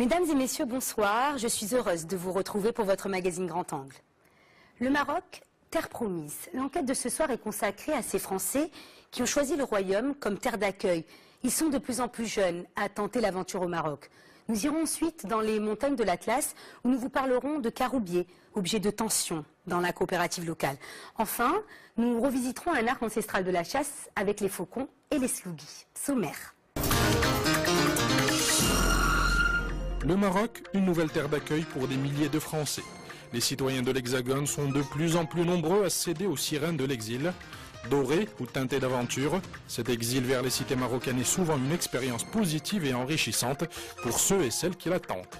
Mesdames et messieurs, bonsoir. Je suis heureuse de vous retrouver pour votre magazine Grand Angle. Le Maroc, terre promise. L'enquête de ce soir est consacrée à ces Français qui ont choisi le royaume comme terre d'accueil. Ils sont de plus en plus jeunes à tenter l'aventure au Maroc. Nous irons ensuite dans les montagnes de l'Atlas où nous vous parlerons de caroubiers, objet de tension dans la coopérative locale. Enfin, nous revisiterons un arc ancestral de la chasse avec les faucons et les slougis. Sommaire. Le Maroc, une nouvelle terre d'accueil pour des milliers de Français. Les citoyens de l'Hexagone sont de plus en plus nombreux à céder aux sirènes de l'exil. Doré ou teinté d'aventure, cet exil vers les cités marocaines est souvent une expérience positive et enrichissante pour ceux et celles qui la tentent.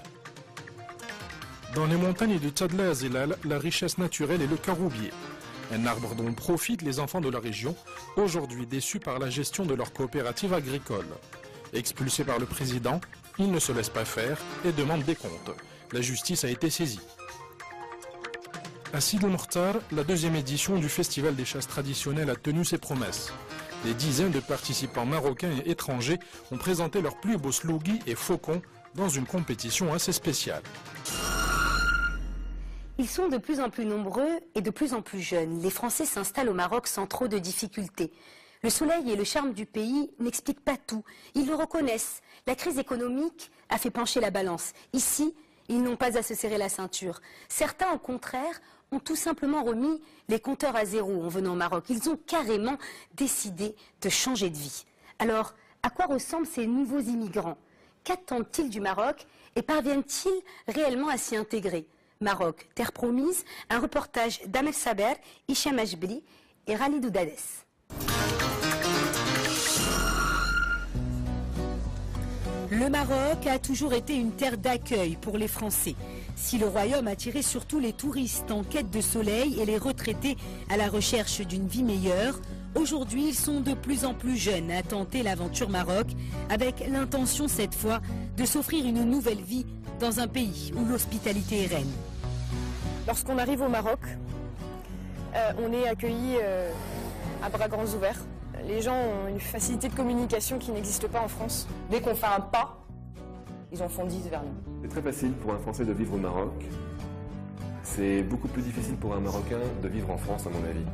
Dans les montagnes du Tchadla à Zélal, la richesse naturelle est le caroubier. Un arbre dont profitent les enfants de la région, aujourd'hui déçus par la gestion de leur coopérative agricole. Expulsés par le président, ils ne se laissent pas faire et demandent des comptes. La justice a été saisie. À Sid el-Mokhtar, la deuxième édition du Festival des chasses traditionnelles a tenu ses promesses. Des dizaines de participants marocains et étrangers ont présenté leurs plus beaux slougis et faucons dans une compétition assez spéciale. Ils sont de plus en plus nombreux et de plus en plus jeunes. Les Français s'installent au Maroc sans trop de difficultés. Le soleil et le charme du pays n'expliquent pas tout. Ils le reconnaissent. La crise économique a fait pencher la balance. Ici, ils n'ont pas à se serrer la ceinture. Certains, au contraire, ont tout simplement remis les compteurs à zéro en venant au Maroc. Ils ont carrément décidé de changer de vie. Alors, à quoi ressemblent ces nouveaux immigrants? Qu'attendent-ils du Maroc et parviennent-ils réellement à s'y intégrer? Maroc, terre promise, un reportage d'Amel Saber, Hicham Ajbli et Ralid Oudades. Le Maroc a toujours été une terre d'accueil pour les Français. Si le royaume attirait surtout les touristes en quête de soleil et les retraités à la recherche d'une vie meilleure, aujourd'hui ils sont de plus en plus jeunes à tenter l'aventure Maroc, avec l'intention cette fois de s'offrir une nouvelle vie dans un pays où l'hospitalité est reine. Lorsqu'on arrive au Maroc, on est accueilli à bras grands ouverts. Les gens ont une facilité de communication qui n'existe pas en France. Dès qu'on fait un pas, ils en font 10 vers nous. C'est très facile pour un Français de vivre au Maroc. C'est beaucoup plus difficile pour un Marocain de vivre en France, à mon avis.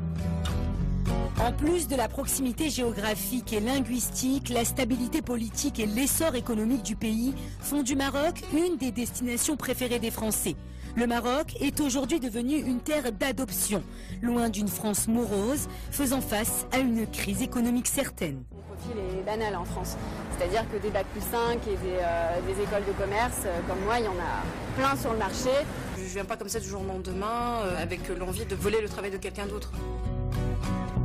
En plus de la proximité géographique et linguistique, la stabilité politique et l'essor économique du pays font du Maroc une des destinations préférées des Français. Le Maroc est aujourd'hui devenu une terre d'adoption, loin d'une France morose, faisant face à une crise économique certaine. Le profil est banal en France, c'est-à-dire que des Bac+5 et des écoles de commerce, comme moi, il y en a plein sur le marché. Je ne viens pas comme ça du jour au lendemain, avec l'envie de voler le travail de quelqu'un d'autre.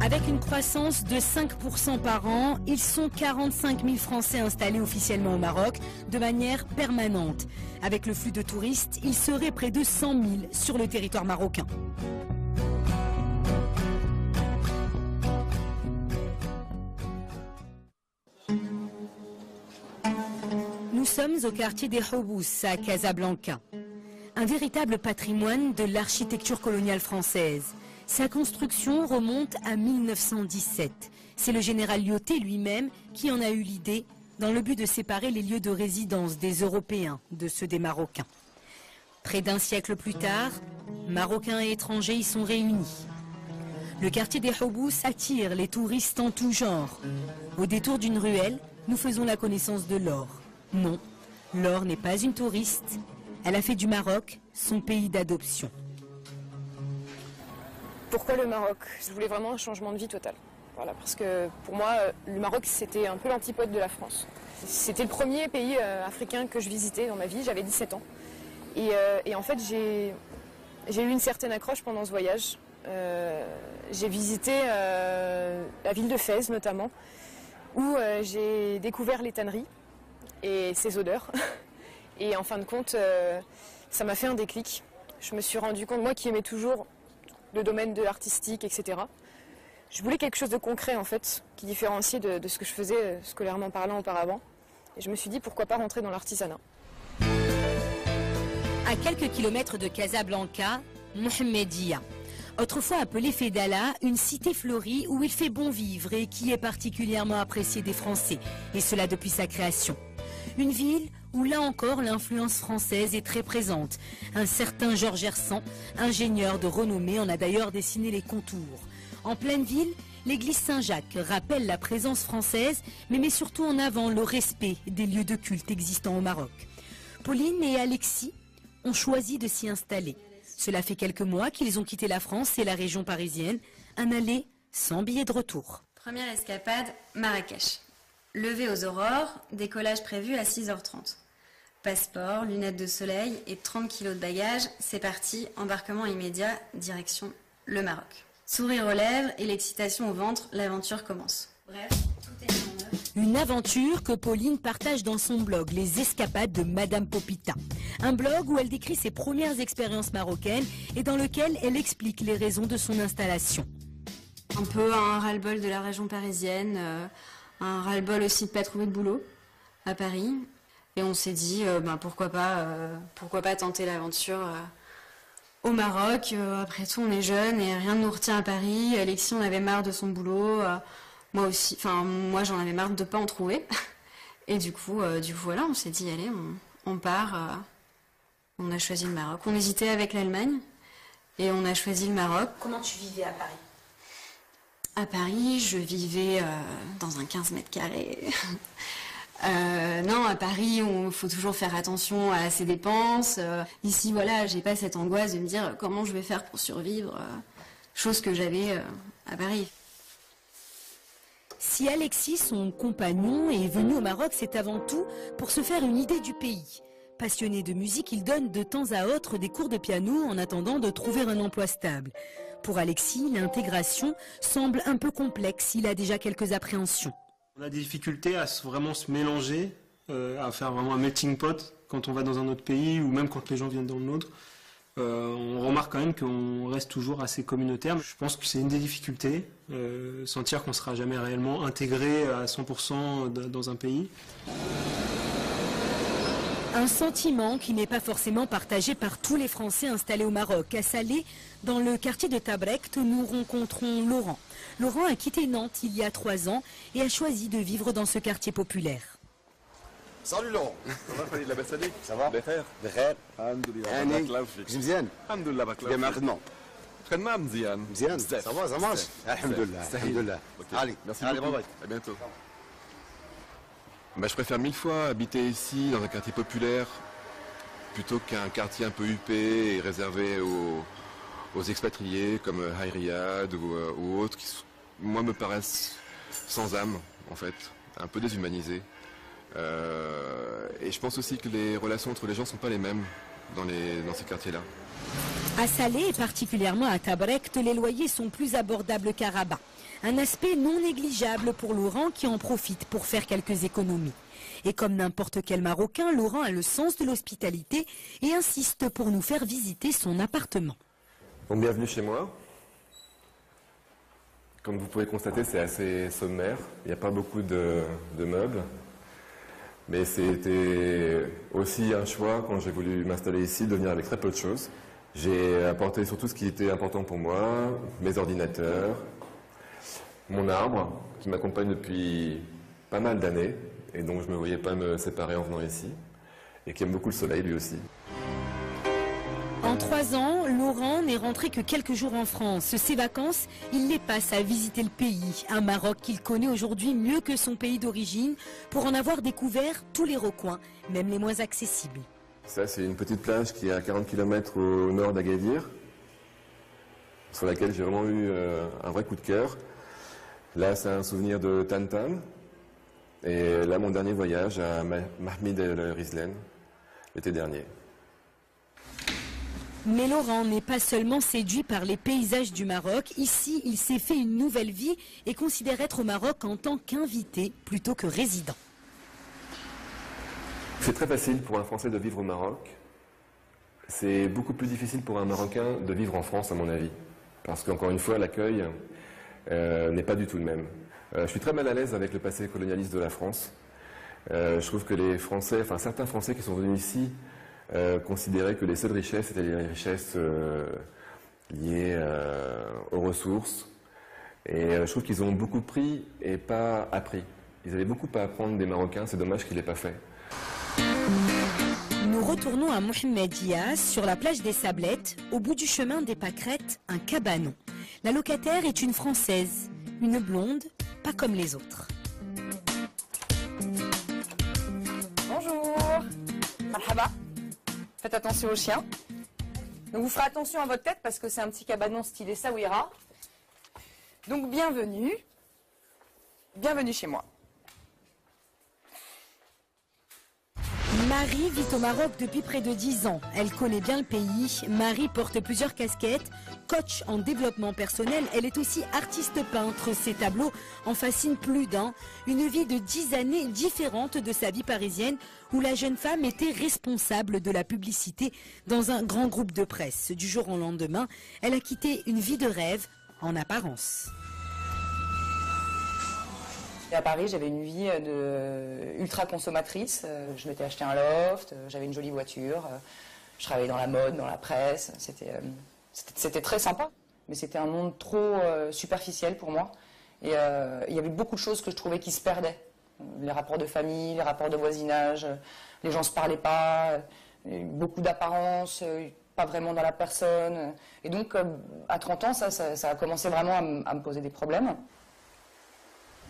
Avec une croissance de 5% par an, ils sont 45 000 Français installés officiellement au Maroc de manière permanente. Avec le flux de touristes, il serait près de 100 000 sur le territoire marocain. Nous sommes au quartier des Houbous à Casablanca. Un véritable patrimoine de l'architecture coloniale française. Sa construction remonte à 1917. C'est le général Lyautey lui-même qui en a eu l'idée dans le but de séparer les lieux de résidence des Européens de ceux des Marocains. Près d'un siècle plus tard, Marocains et étrangers y sont réunis. Le quartier des Houbous attire les touristes en tout genre. Au détour d'une ruelle, nous faisons la connaissance de Laure. Non, Laure n'est pas une touriste. Elle a fait du Maroc son pays d'adoption. Pourquoi le Maroc? Je voulais vraiment un changement de vie total. Voilà, parce que pour moi, le Maroc, c'était un peu l'antipode de la France. C'était le premier pays africain que je visitais dans ma vie, j'avais 17 ans. Et en fait, j'ai eu une certaine accroche pendant ce voyage. J'ai visité la ville de Fès notamment, où j'ai découvert les tanneries et ses odeurs. Et en fin de compte, ça m'a fait un déclic. Je me suis rendu compte, moi qui aimais toujours le domaine de l'artistique, etc. Je voulais quelque chose de concret en fait, qui différenciait de ce que je faisais scolairement parlant auparavant. Et je me suis dit pourquoi pas rentrer dans l'artisanat. À quelques kilomètres de Casablanca, Mohammedia. Autrefois appelée Fedala, une cité fleurie où il fait bon vivre et qui est particulièrement appréciée des Français, et cela depuis sa création. Une ville où là encore l'influence française est très présente. Un certain Georges Hersan, ingénieur de renommée, en a d'ailleurs dessiné les contours. En pleine ville, l'église Saint-Jacques rappelle la présence française, mais met surtout en avant le respect des lieux de culte existants au Maroc. Pauline et Alexis ont choisi de s'y installer. Cela fait quelques mois qu'ils ont quitté la France et la région parisienne, un aller sans billet de retour. Première escapade, Marrakech. Levé aux aurores, décollage prévu à 6h30. Passeport, lunettes de soleil et 30 kilos de bagages, c'est parti, embarquement immédiat, direction le Maroc. Sourire aux lèvres et l'excitation au ventre, l'aventure commence. Bref, tout est mis en œuvre. Une aventure que Pauline partage dans son blog, Les Escapades de Madame Popita. Un blog où elle décrit ses premières expériences marocaines et dans lequel elle explique les raisons de son installation. Un peu un ras-le-bol de la région parisienne, un ras-le-bol aussi de pas trouver de boulot à Paris. Et on s'est dit, pourquoi pas tenter l'aventure au Maroc. Après tout, on est jeunes et rien ne nous retient à Paris. Alexis, on avait marre de son boulot. Moi aussi, moi j'en avais marre de ne pas en trouver. Et du coup voilà, on s'est dit, allez, on part. On a choisi le Maroc. On hésitait avec l'Allemagne et on a choisi le Maroc. Comment tu vivais à Paris? À Paris, je vivais dans un 15 mètres carrés. Non, à Paris, il faut toujours faire attention à ses dépenses. Ici, voilà, j'ai pas cette angoisse de me dire comment je vais faire pour survivre, chose que j'avais à Paris. Si Alexis, son compagnon, est venu au Maroc, c'est avant tout pour se faire une idée du pays. Passionné de musique, il donne de temps à autre des cours de piano en attendant de trouver un emploi stable. Pour Alexis, l'intégration semble un peu complexe, il a déjà quelques appréhensions. On a des difficultés à vraiment se mélanger, à faire vraiment un melting pot quand on va dans un autre pays ou même quand les gens viennent dans le nôtre. On remarque quand même qu'on reste toujours assez communautaire. Je pense que c'est une des difficultés, sentir qu'on ne sera jamais réellement intégré à 100% dans un pays. Un sentiment qui n'est pas forcément partagé par tous les Français installés au Maroc. À Salé, dans le quartier de Tabrekt, nous rencontrons Laurent. Laurent a quitté Nantes il y a 3 ans et a choisi de vivre dans ce quartier populaire. Salut Laurent. Ça va, Khalid Labassali? Ça va? بخير. بخير. الحمد لله. يعني بارك الله فيك. كنت مزيان؟ الحمد لله بارك كيف الله مع فيك. الخدمة؟ خدمة مزيان. مزيان؟ بزاف. صافا ça marche. الحمد لله. الحمد لله. Allez, Merci allez, beaucoup. bye bye. À bientôt. Je préfère 1000 fois habiter ici, dans un quartier populaire, plutôt qu'un quartier un peu huppé et réservé aux expatriés comme High Riyad ou autres qui, moi, me paraissent sans âme, en fait, un peu déshumanisés. Et je pense aussi que les relations entre les gens ne sont pas les mêmes dans ces quartiers-là. À Salé et particulièrement à Tabrekt, les loyers sont plus abordables qu'à Rabat. Un aspect non négligeable pour Laurent qui en profite pour faire quelques économies. Et comme n'importe quel Marocain, Laurent a le sens de l'hospitalité et insiste pour nous faire visiter son appartement. Bon, bienvenue chez moi. Comme vous pouvez constater, c'est assez sommaire. Il n'y a pas beaucoup de meubles. Mais c'était aussi un choix, quand j'ai voulu m'installer ici, de venir avec très peu de choses. J'ai apporté surtout ce qui était important pour moi, mes ordinateurs, mon arbre, qui m'accompagne depuis pas mal d'années, et donc je ne me voyais pas me séparer en venant ici, et qui aime beaucoup le soleil lui aussi. En 3 ans, Laurent n'est rentré que quelques jours en France. Ses vacances, il les passe à visiter le pays, un Maroc qu'il connaît aujourd'hui mieux que son pays d'origine, pour en avoir découvert tous les recoins, même les moins accessibles. Ça, c'est une petite plage qui est à 40 km au nord d'Agadir, sur laquelle j'ai vraiment eu un vrai coup de cœur. Là, c'est un souvenir de Tantan. Et là, mon dernier voyage à Mahmid El Rizlen, l'été dernier. Mais Laurent n'est pas seulement séduit par les paysages du Maroc. Ici, il s'est fait une nouvelle vie et considère être au Maroc en tant qu'invité plutôt que résident. C'est très facile pour un Français de vivre au Maroc. C'est beaucoup plus difficile pour un Marocain de vivre en France, à mon avis. Parce qu'encore une fois, l'accueil n'est pas du tout le même. Je suis très mal à l'aise avec le passé colonialiste de la France. Je trouve que les Français, enfin certains Français qui sont venus ici, considéraient que les seules richesses étaient les richesses liées aux ressources. Et je trouve qu'ils ont beaucoup pris et pas appris. Ils avaient beaucoup à apprendre des Marocains, c'est dommage qu'ils ne l'aient pas fait. Retournons à Mohammedia, sur la plage des Sablettes, au bout du chemin des Pâquerettes, un cabanon. La locataire est une Française, une blonde, pas comme les autres. Bonjour. Marhaba. Faites attention aux chiens. Donc vous ferez attention à votre tête parce que c'est un petit cabanon stylé Saouira. Donc bienvenue. Bienvenue chez moi. Marie vit au Maroc depuis près de 10 ans. Elle connaît bien le pays. Marie porte plusieurs casquettes. Coach en développement personnel, elle est aussi artiste peintre. Ses tableaux en fascinent plus d'un. Une vie de 10 années différente de sa vie parisienne où la jeune femme était responsable de la publicité dans un grand groupe de presse. Du jour au lendemain, elle a quitté une vie de rêve en apparence. Et à Paris, j'avais une vie ultra consommatrice. Je m'étais acheté un loft, j'avais une jolie voiture, je travaillais dans la mode, dans la presse. C'était très sympa, mais c'était un monde trop superficiel pour moi. Et il y avait beaucoup de choses que je trouvais qui se perdaient. Les rapports de famille, les rapports de voisinage, les gens ne se parlaient pas, beaucoup d'apparence, pas vraiment dans la personne. Et donc, à 30 ans, ça a commencé vraiment à me poser des problèmes.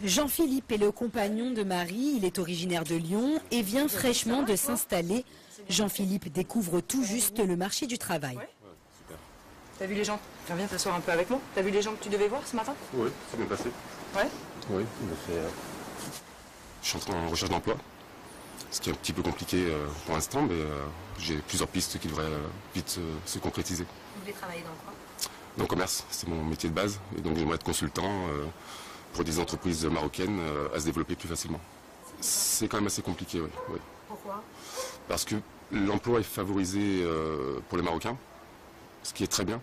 Jean-Philippe est le compagnon de Marie, il est originaire de Lyon et vient fraîchement de s'installer. Jean-Philippe découvre tout juste le marché du travail. Ouais. T'as vu les gens? Viens t'asseoir un peu avec moi. T'as vu les gens que tu devais voir ce matin? Oui, c'est bien passé. Ouais. Oui, je suis en recherche d'emploi, ce qui est un petit peu compliqué pour l'instant, mais j'ai plusieurs pistes qui devraient vite se concrétiser. Vous voulez travailler dans quoi? Dans le commerce, c'est mon métier de base, et donc j'aimerais être consultant pour des entreprises marocaines à se développer plus facilement. C'est quand même assez compliqué, oui. Pourquoi? Parce que l'emploi est favorisé pour les Marocains, ce qui est très bien.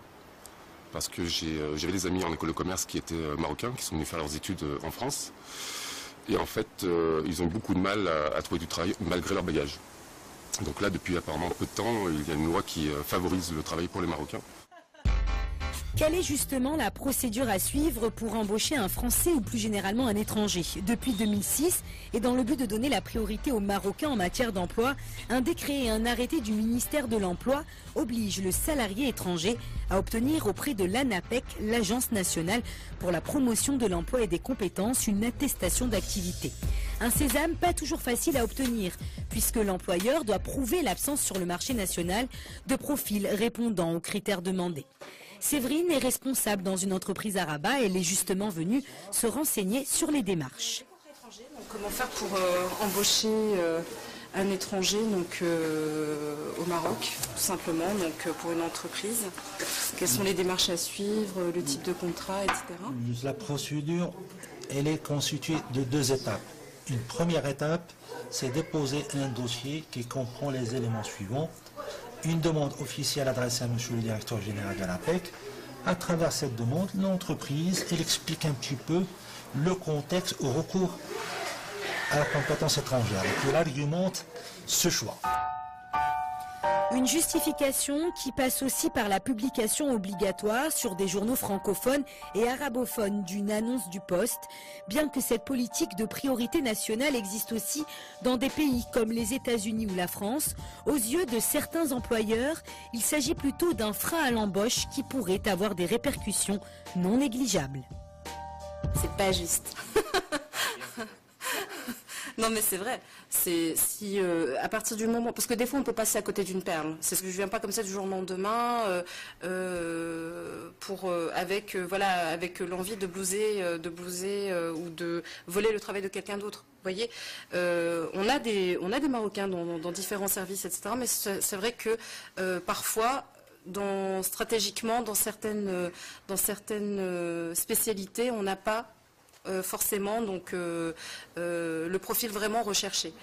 Parce que j'avais des amis en école de commerce qui étaient marocains, qui sont venus faire leurs études en France. Et en fait, ils ont beaucoup de mal à trouver du travail malgré leur bagage. Donc là, depuis apparemment peu de temps, il y a une loi qui favorise le travail pour les Marocains. Quelle est justement la procédure à suivre pour embaucher un Français ou plus généralement un étranger? Depuis 2006, et dans le but de donner la priorité aux Marocains en matière d'emploi, un décret et un arrêté du ministère de l'Emploi obligent le salarié étranger à obtenir auprès de l'ANAPEC, l'Agence nationale pour la promotion de l'emploi et des compétences, une attestation d'activité. Un sésame pas toujours facile à obtenir, puisque l'employeur doit prouver l'absence sur le marché national de profils répondant aux critères demandés. Séverine est responsable dans une entreprise à Rabat. Elle est justement venue se renseigner sur les démarches. Comment faire pour embaucher un étranger au Maroc, tout simplement, pour une entreprise? Quelles sont les démarches à suivre, le type de contrat, etc. La procédure, elle est constituée de 2 étapes. Une première étape, c'est déposer un dossier qui comprend les éléments suivants. Une demande officielle adressée à M. le directeur général de l'APEC. À travers cette demande, l'entreprise, elle explique un petit peu le contexte au recours à la compétence étrangère. Et elle argumente ce choix. Une justification qui passe aussi par la publication obligatoire sur des journaux francophones et arabophones d'une annonce du poste, bien que cette politique de priorité nationale existe aussi dans des pays comme les États-Unis ou la France. Aux yeux de certains employeurs, il s'agit plutôt d'un frein à l'embauche qui pourrait avoir des répercussions non négligeables. C'est pas juste. Non mais c'est vrai, c'est si à partir du moment, parce que des fois on peut passer à côté d'une perle. C'est ce que je viens pas comme ça du jour au lendemain avec l'envie de blouser ou de voler le travail de quelqu'un d'autre. Vous voyez, on a des Marocains dans différents services, etc. Mais c'est vrai que parfois, stratégiquement, dans certaines spécialités, on n'a pas forcément le profil vraiment recherché.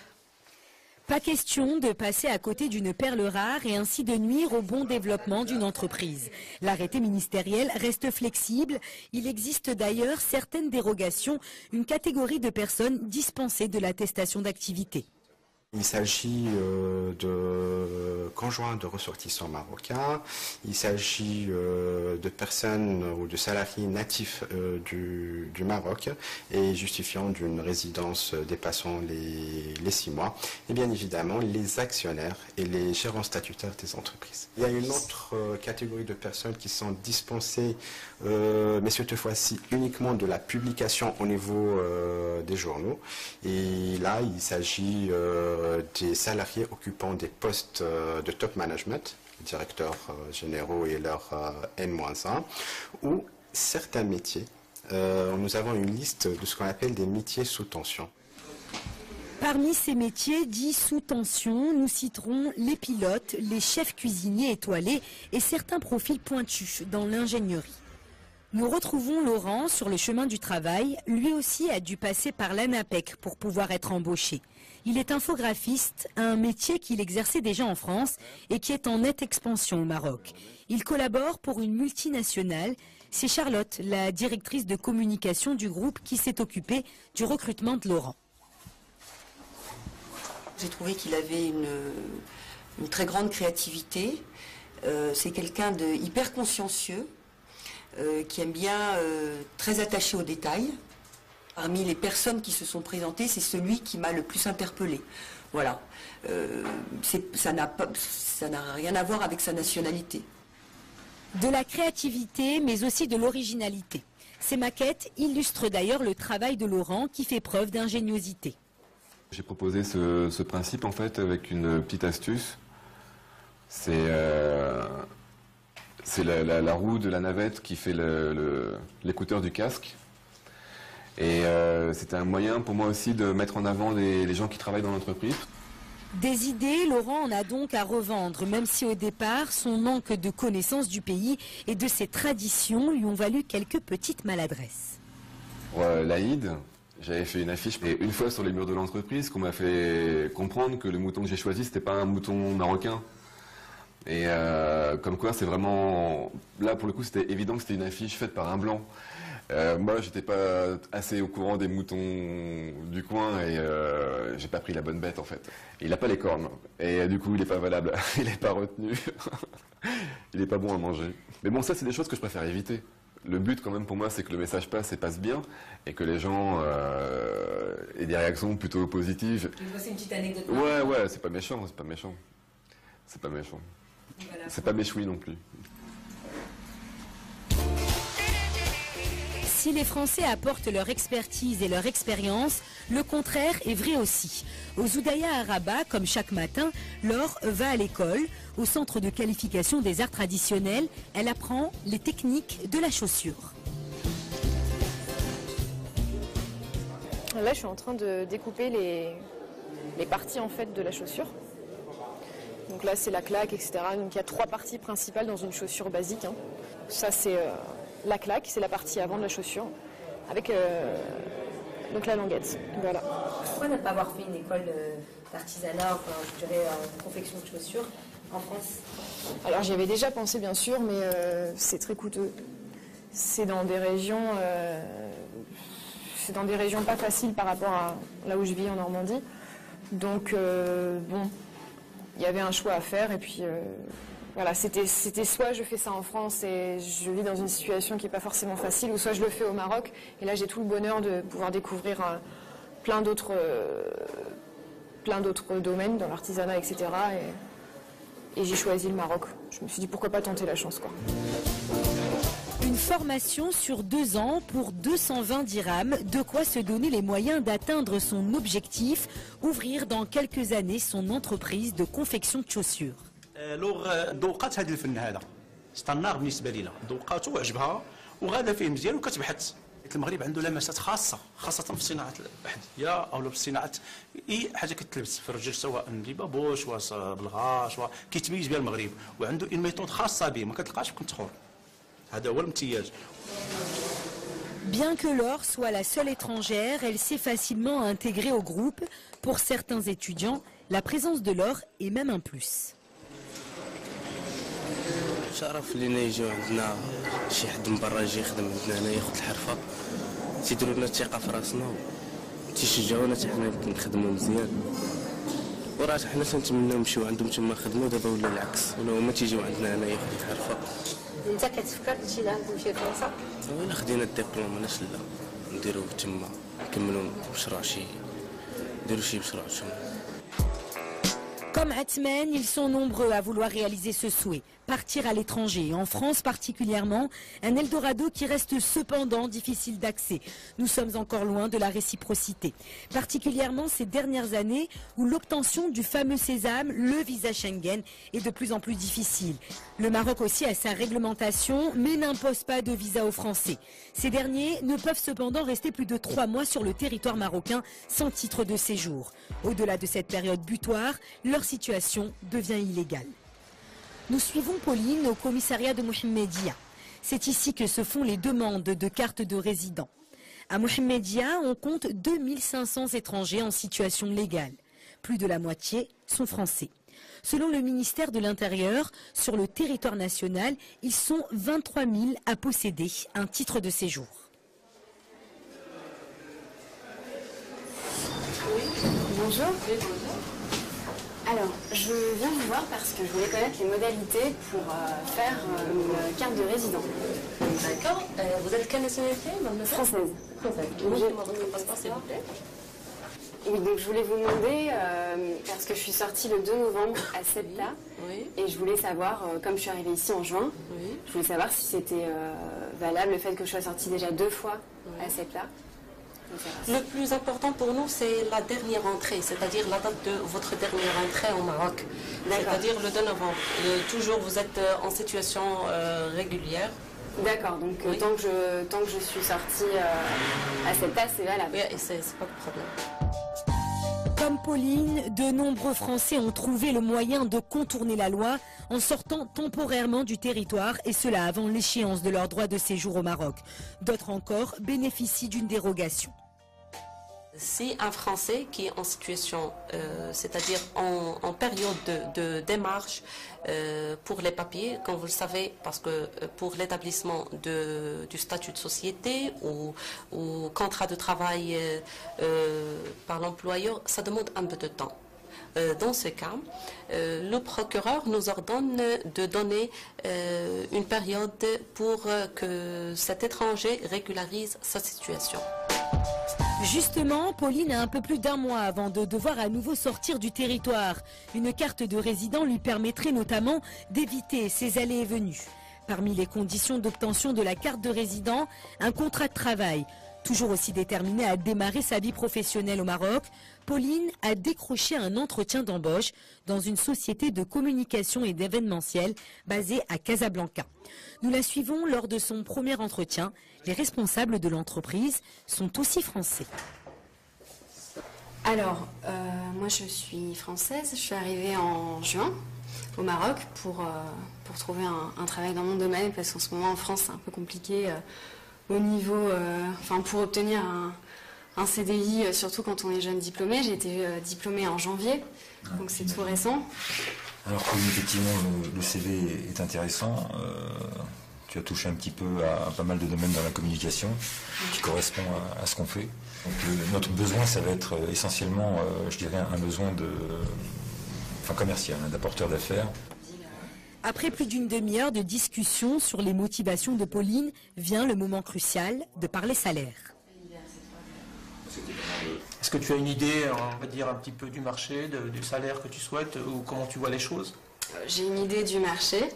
Pas question de passer à côté d'une perle rare et ainsi de nuire au bon développement d'une entreprise. L'arrêté ministériel reste flexible. Il existe d'ailleurs certaines dérogations, une catégorie de personnes dispensées de l'attestation d'activité. Il s'agit de conjoints de ressortissants marocains, il s'agit de personnes ou de salariés natifs du Maroc et justifiant d'une résidence dépassant les 6 mois, et bien évidemment les actionnaires et les gérants statutaires des entreprises. Il y a une autre catégorie de personnes qui sont dispensées, mais cette fois-ci uniquement de la publication au niveau des journaux, et là il s'agit des salariés occupant des postes de top management, directeurs généraux et leur N-1, ou certains métiers. Nous avons une liste de ce qu'on appelle des métiers sous tension. Parmi ces métiers dits sous tension, nous citerons les pilotes, les chefs cuisiniers étoilés et certains profils pointus dans l'ingénierie. Nous retrouvons Laurent sur le chemin du travail. Lui aussi a dû passer par l'ANAPEC pour pouvoir être embauché. Il est infographiste, un métier qu'il exerçait déjà en France et qui est en nette expansion au Maroc. Il collabore pour une multinationale. C'est Charlotte, la directrice de communication du groupe, qui s'est occupée du recrutement de Laurent. J'ai trouvé qu'il avait une très grande créativité. C'est quelqu'un de hyper consciencieux, qui aime bien, très attaché aux détails. Parmi les personnes qui se sont présentées, c'est celui qui m'a le plus interpellée. Voilà. Ça n'a rien à voir avec sa nationalité. De la créativité, mais aussi de l'originalité. Ces maquettes illustrent d'ailleurs le travail de Laurent, qui fait preuve d'ingéniosité. J'ai proposé ce principe en fait avec une petite astuce. C'est la roue de la navette qui fait l'écouteur du casque. Et c'était un moyen pour moi aussi de mettre en avant les gens qui travaillent dans l'entreprise. Des idées, Laurent en a donc à revendre, même si au départ, son manque de connaissance du pays et de ses traditions lui ont valu quelques petites maladresses. Pour l'Aïd, j'avais fait une affiche et une fois sur les murs de l'entreprise qu'on m'a fait comprendre que le mouton que j'ai choisi, c'était pas un mouton marocain. Et comme quoi, c'est vraiment... Là, pour le coup, c'était évident que c'était une affiche faite par un blanc. Moi, j'étais pas assez au courant des moutons du coin et j'ai pas pris la bonne bête, en fait. Il a pas les cornes. Et du coup, il est pas valable. Il est pas retenu. Il est pas bon à manger. Mais bon, ça, c'est des choses que je préfère éviter. Le but, quand même, pour moi, c'est que le message passe et passe bien et que les gens aient des réactions plutôt positives. C'est une petite anecdote. Ouais, c'est pas méchant, c'est pas méchant. C'est pas méchant. Voilà. C'est pas méchoui non plus. Si les Français apportent leur expertise et leur expérience, le contraire est vrai aussi. Au Zoudaïa à Rabat, comme chaque matin, Laure va à l'école. Au centre de qualification des arts traditionnels, elle apprend les techniques de la chaussure. Là, je suis en train de découper les parties en fait de la chaussure. Donc là, c'est la claque, etc. Donc il y a 3 parties principales dans une chaussure basique. Hein. Ça, c'est la claque, c'est la partie avant de la chaussure, avec donc la languette. Voilà. Pourquoi ne pas avoir fait une école d'artisanat, enfin, je dirais confection de chaussures en France? Alors j'y avais déjà pensé, bien sûr, mais c'est très coûteux. C'est dans des régions pas faciles par rapport à là où je vis en Normandie. Donc bon, il y avait un choix à faire et puis voilà, c'était soit je fais ça en France et je vis dans une situation qui n'est pas forcément facile, ou soit je le fais au Maroc et là j'ai tout le bonheur de pouvoir découvrir plein d'autres domaines dans l'artisanat, etc. Et j'ai choisi le Maroc. Je me suis dit pourquoi pas tenter la chance, quoi. Une formation sur 2 ans pour 220 dirhams, de quoi se donner les moyens d'atteindre son objectif, ouvrir dans quelques années son entreprise de confection de chaussures. ذوقات هذا الفن هذا ستاندار بالنسبه لينا ذوقاته وعجبها وغادا فيه مزيان وكتبحث. المغرب عنده لمسات خاصه في صناعه الاحذيه او في صناعه اي حاجه كتلبس في الرجل، سواء بابوش ولا بالغاش كيتميز بها المغرب، وعنده اون ميثود خاصه به ما كتلقاش في كنتخور. هذا هو الامتياز. Bien que Laure soit la seule étrangère, elle s'est facilement intégrée au groupe. Pour certains étudiants, la présence de Laure est même un plus. شرف لينا يجيو عندنا شي حد من برا يجي يخدم عندنا هنا ياخذ الحرفه، تيديروا لنا الثقه في راسنا، تيشجعونا حتى حنا نخدموا مزيان. وراه حنا تنتمناو نمشيو عندهم تما خدمه ودابا ولا العكس ولا هما تيجيو عندنا هنايا خديت عارفه. انت كتفكر تمشي لعندهم تمشي لفرنسا؟ ولا خدينا الدبلوم علاش لا نديرو تما نكملوا مشروع نديرو شي مشروع تما. Comme Atman, ils sont nombreux à vouloir réaliser ce souhait, partir à l'étranger, en France particulièrement, un Eldorado qui reste cependant difficile d'accès. Nous sommes encore loin de la réciprocité, particulièrement ces dernières années où l'obtention du fameux sésame, le visa Schengen, est de plus en plus difficile. Le Maroc aussi a sa réglementation, mais n'impose pas de visa aux Français. Ces derniers ne peuvent cependant rester plus de 3 mois sur le territoire marocain sans titre de séjour. Au-delà de cette période butoir, leur situation devient illégale. Nous suivons Pauline au commissariat de Mohammedia. C'est ici que se font les demandes de cartes de résident. À Mohammedia, on compte 2500 étrangers en situation légale. Plus de la moitié sont français. Selon le ministère de l'Intérieur, sur le territoire national, ils sont 23 000 à posséder un titre de séjour. Oui, bonjour. Alors, je viens vous voir parce que je voulais connaître les modalités pour faire une carte de résident. D'accord. Vous êtes quelle nationalité, mademoiselle? Française. Française. J'ai votre passeport, s'il vous plaît. Oui, donc je voulais vous demander, parce que je suis sortie le 2 novembre à Ceuta, et je voulais savoir, comme je suis arrivée ici en juin, je voulais savoir si c'était valable le fait que je sois sortie déjà 2 fois à Ceuta. Le plus important pour nous, c'est la dernière entrée, c'est-à-dire la date de votre dernière entrée au Maroc, c'est-à-dire le 2 novembre. Toujours, vous êtes en situation régulière. D'accord, donc tant que je suis sortie à Ceuta, c'est valable. Oui, c'est pas de problème. Comme Pauline, de nombreux Français ont trouvé le moyen de contourner la loi en sortant temporairement du territoire, et cela avant l'échéance de leur droit de séjour au Maroc. D'autres encore bénéficient d'une dérogation. Si un Français qui est en situation, c'est-à-dire en période de démarche pour les papiers, comme vous le savez, parce que pour l'établissement du statut de société ou contrat de travail par l'employeur, ça demande un peu de temps. Dans ce cas, le procureur nous ordonne de donner une période pour que cet étranger régularise sa situation. Justement, Pauline a un peu plus d'1 mois avant de devoir à nouveau sortir du territoire. Une carte de résident lui permettrait notamment d'éviter ses allées et venues. Parmi les conditions d'obtention de la carte de résident, un contrat de travail. Toujours aussi déterminée à démarrer sa vie professionnelle au Maroc, Pauline a décroché un entretien d'embauche dans une société de communication et d'événementiel basée à Casablanca. Nous la suivons lors de son premier entretien. Les responsables de l'entreprise sont aussi français. Alors, moi je suis française, je suis arrivée en juin au Maroc pour trouver un travail dans mon domaine, parce qu'en ce moment en France c'est un peu compliqué au niveau, pour obtenir un CDI, surtout quand on est jeune diplômé. J'ai été diplômée en janvier, donc c'est tout récent. Alors oui, effectivement, le CV est intéressant. Tu as touché un petit peu à pas mal de domaines dans la communication qui correspond à ce qu'on fait. Donc, notre besoin, ça va être essentiellement, je dirais, un besoin commercial, d'apporteur d'affaires. Après plus d'une demi-heure de discussion sur les motivations de Pauline, vient le moment crucial de parler salaire. Est-ce que tu as une idée, on va dire, un petit peu du marché, du salaire que tu souhaites, ou comment tu vois les choses? J'ai une idée du marché.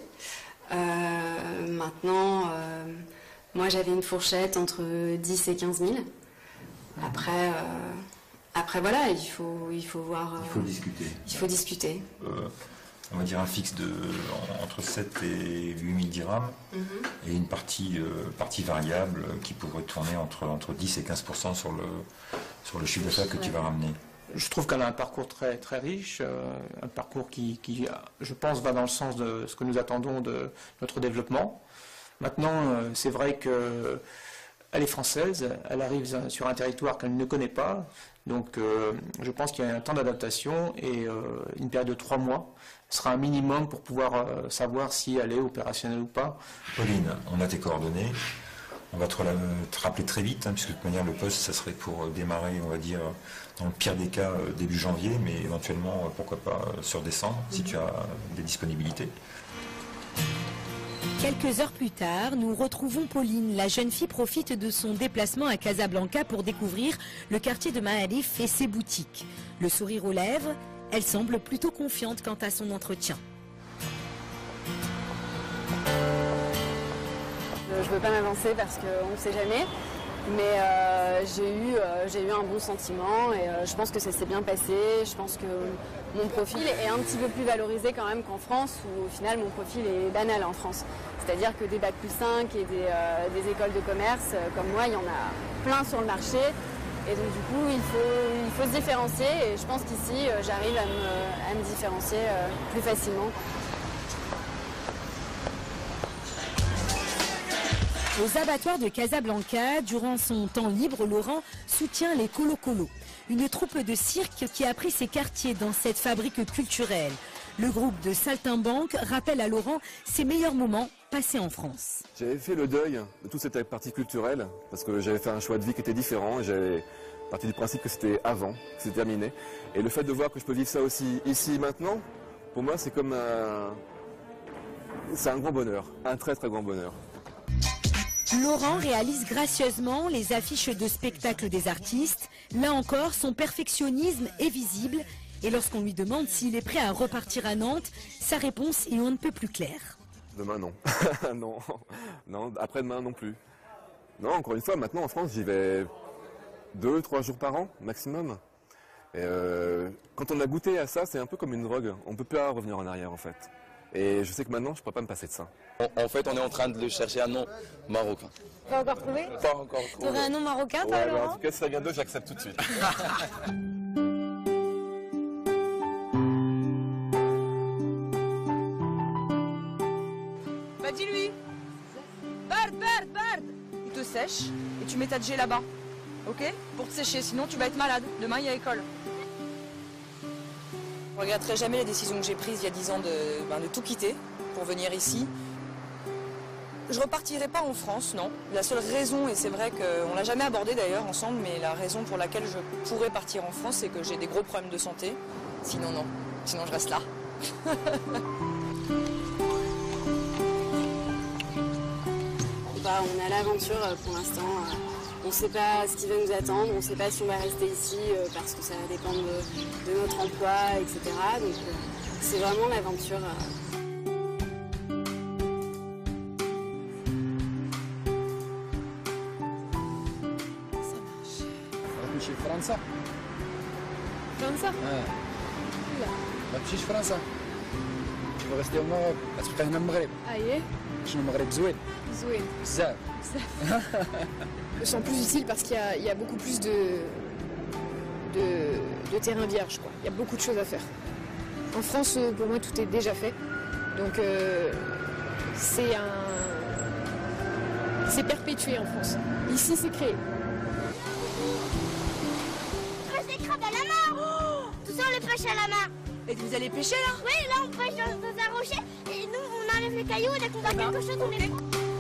Maintenant, moi j'avais une fourchette entre 10 et 15 000. Après voilà, il faut voir. Il faut discuter. Il faut discuter. On va dire un fixe entre 7 et 8 000 dirhams, et une partie variable qui pourrait tourner entre 10 et 15% sur le chiffre d'affaires que tu vas ramener. Je trouve qu'elle a un parcours très, très riche, un parcours qui, je pense, va dans le sens de ce que nous attendons de notre développement. Maintenant, c'est vrai qu'elle est française, elle arrive sur un territoire qu'elle ne connaît pas, donc je pense qu'il y a un temps d'adaptation, et une période de 3 mois sera un minimum pour pouvoir savoir si elle est opérationnelle ou pas. Pauline, on a tes coordonnées. On va te rappeler très vite, puisque de toute manière le poste, ça serait pour démarrer, on va dire, dans le pire des cas, début janvier, mais éventuellement, pourquoi pas, sur décembre, si tu as des disponibilités. Quelques heures plus tard, nous retrouvons Pauline. La jeune fille profite de son déplacement à Casablanca pour découvrir le quartier de Maarif et ses boutiques. Le sourire aux lèvres, elle semble plutôt confiante quant à son entretien. Je ne veux pas m'avancer parce qu'on ne sait jamais, mais j'ai eu un bon sentiment et je pense que ça s'est bien passé. Je pense que mon profil est un petit peu plus valorisé quand même qu'en France, où au final mon profil est banal en France. C'est-à-dire que des Bac plus 5 et des écoles de commerce comme moi, il y en a plein sur le marché. Et donc du coup, il faut se différencier et je pense qu'ici, j'arrive à me différencier plus facilement. Aux abattoirs de Casablanca, durant son temps libre, Laurent soutient les Colo-Colo, une troupe de cirque qui a pris ses quartiers dans cette fabrique culturelle. Le groupe de Saltimbanque rappelle à Laurent ses meilleurs moments passés en France. J'avais fait le deuil de toute cette partie culturelle, parce que j'avais fait un choix de vie qui était différent, et j'avais parti du principe que c'était avant, que c'était terminé. Et le fait de voir que je peux vivre ça aussi ici, maintenant, pour moi c'est comme c'est un grand bonheur, un très très grand bonheur. Laurent réalise gracieusement les affiches de spectacles des artistes. Là encore, son perfectionnisme est visible. Et lorsqu'on lui demande s'il est prêt à repartir à Nantes, sa réponse est on ne peut plus claire. Demain, non. Non. Non, après-demain, non plus. Non, encore une fois, maintenant en France, j'y vais 2-3 jours par an, maximum. Et quand on a goûté à ça, c'est un peu comme une drogue. On ne peut pas revenir en arrière, en fait. Et je sais que maintenant, je ne pourrais pas me passer de ça. En fait, on est en train de chercher un nom marocain. Pas encore trouvé? Pas encore trouvé. Tu aurais un nom marocain, toi, Laurent? En tout cas, si ça vient d'eux, j'accepte tout de suite. Bah dis-lui. Bard. Il te sèche et tu mets ta G là-bas. Ok? Pour te sécher, sinon tu vas être malade. Demain, il y a école. Je ne regretterai jamais la décision que j'ai prise il y a 10 ans de tout quitter pour venir ici. Je ne repartirai pas en France, non. La seule raison, et c'est vrai qu'on ne l'a jamais abordé d'ailleurs ensemble, mais la raison pour laquelle je pourrais partir en France, c'est que j'ai des gros problèmes de santé. Sinon, non. Sinon, je reste là. On est à l'aventure pour l'instant. On ne sait pas ce qui va nous attendre, on ne sait pas si on va rester ici parce que ça va dépendre de notre emploi, etc. Donc c'est vraiment l'aventure. تمشي لفرنسا؟ فرنسا؟ ما تمشيش فرنسا. Tu veux rester au Maroc, غتبقى هنا المغرب. اييه. شنو المغرب زوين؟ زوين. بزاف. Je me sens plus utile parce qu'il y a beaucoup plus de terrain vierge, quoi. Il y a beaucoup de choses à faire. En France, pour moi, tout est déjà fait. Donc, c'est perpétué en France. Ici, c'est créé. Pêche des crabes à la main. Oh, tout ça, on les pêche à la main. Et vous allez pêcher là? Oui, là, on pêche dans un rocher et nous, on enlève les cailloux et dès qu'on voit quelque chose, on les prend.